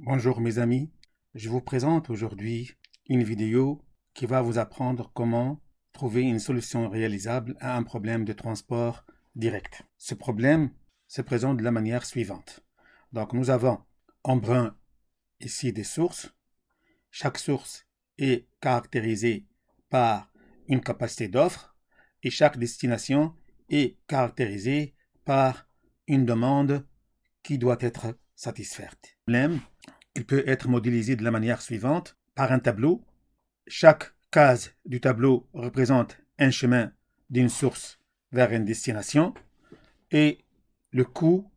Bonjour mes amis, je vous présente aujourd'hui une vidéo qui va vous apprendre comment trouver une solution réalisable à un problème de transport direct. Ce problème se présente de la manière suivante. Donc nous avons en brun ici des sources. Chaque source est caractérisée par une capacité d'offre et chaque destination est caractérisée par une demande qui doit être satisfaite. Le problème, il peut être modélisé de la manière suivante, par un tableau. Chaque case du tableau représente un chemin d'une source vers une destination et le coût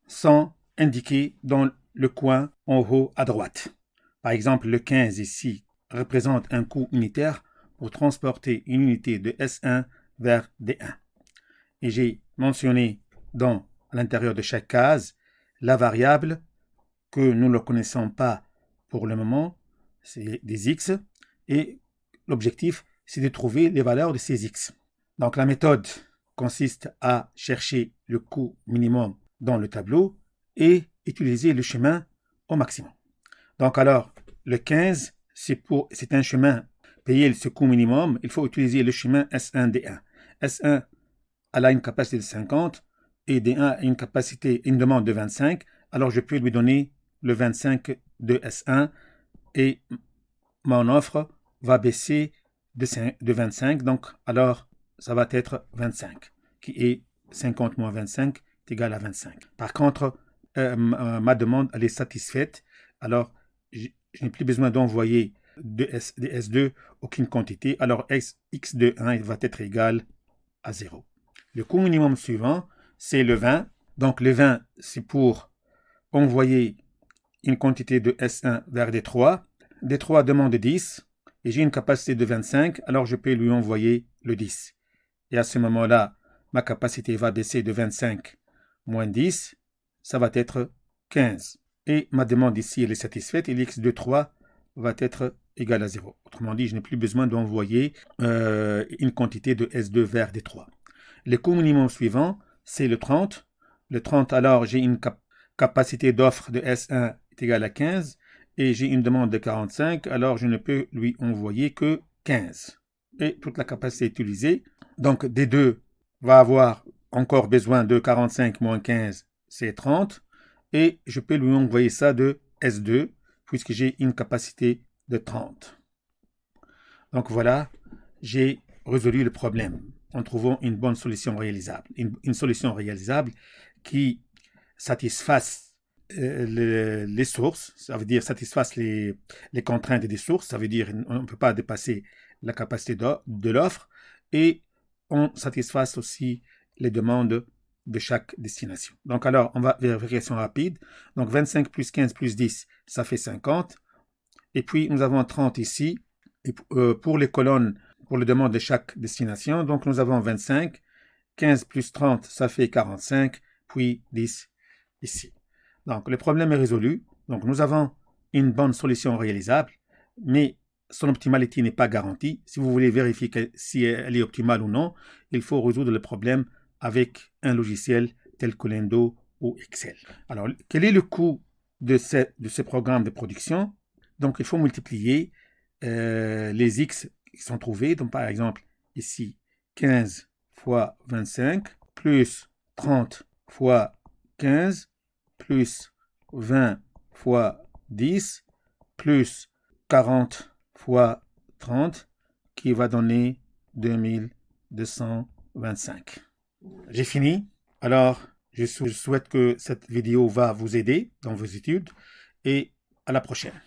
sont indiqués dans le coin en haut à droite. Par exemple, le 15 ici représente un coût unitaire pour transporter une unité de S1 vers D1. Et j'ai mentionné à l'intérieur de chaque case la variable que nous ne connaissons pas pour le moment, c'est des x, et l'objectif, c'est de trouver les valeurs de ces x. Donc la méthode consiste à chercher le coût minimum dans le tableau et utiliser le chemin au maximum. Donc alors, le 15, c'est un chemin, payer ce coût minimum, il faut utiliser le chemin S1D1. S1 elle a une capacité de 50 et D1 a une demande de 25, alors je peux lui donner le 25 de S1 et mon offre va baisser de 25, donc alors ça va être 25, qui est 50 moins 25 est égal à 25. Par contre, ma demande elle est satisfaite, alors je n'ai plus besoin d'envoyer de S2 aucune quantité, alors x de 1 va être égal à 0. Le coût minimum suivant, c'est le 20. Donc le 20, c'est pour envoyer une quantité de S1 vers D3. D3 demande 10 et j'ai une capacité de 25, alors je peux lui envoyer le 10. Et à ce moment-là, ma capacité va baisser de 25 moins 10, ça va être 15. Et ma demande ici, elle est satisfaite et l'x de 3 va être égal à 0. Autrement dit, je n'ai plus besoin d'envoyer une quantité de S2 vers D3. Le coût minimum suivant, c'est le 30. Le 30, alors j'ai une capacité d'offre de S1 est égale à 15 et j'ai une demande de 45, alors je ne peux lui envoyer que 15. Et toute la capacité est utilisée. Donc D2 va avoir encore besoin de 45 moins 15, c'est 30. Et je peux lui envoyer ça de S2 puisque j'ai une capacité de 30. Donc voilà, j'ai résolu le problème en trouvant une bonne solution réalisable. Une solution réalisable qui satisfasse les sources, ça veut dire satisfasse les contraintes des sources, ça veut dire on ne peut pas dépasser la capacité de l'offre et on satisfasse aussi les demandes de chaque destination. Donc alors, on va vers vérification rapide. Donc 25 plus 15 plus 10, ça fait 50. Et puis nous avons 30 ici. Et pour les colonnes, pour les demandes de chaque destination, donc nous avons 25, 15 plus 30, ça fait 45, puis 10 ici. Donc le problème est résolu. Donc nous avons une bonne solution réalisable, mais son optimalité n'est pas garantie. Si vous voulez vérifier si elle est optimale ou non, il faut résoudre le problème avec un logiciel tel que Lendo ou Excel. Alors, quel est le coût de ce programme de production? Donc il faut multiplier les x qui sont trouvés. Donc par exemple, ici, 15 fois 25, plus 30 fois 15, plus 20 fois 10, plus 40 fois 30, qui va donner 2225. J'ai fini. Alors, je souhaite que cette vidéo va vous aider dans vos études et à la prochaine.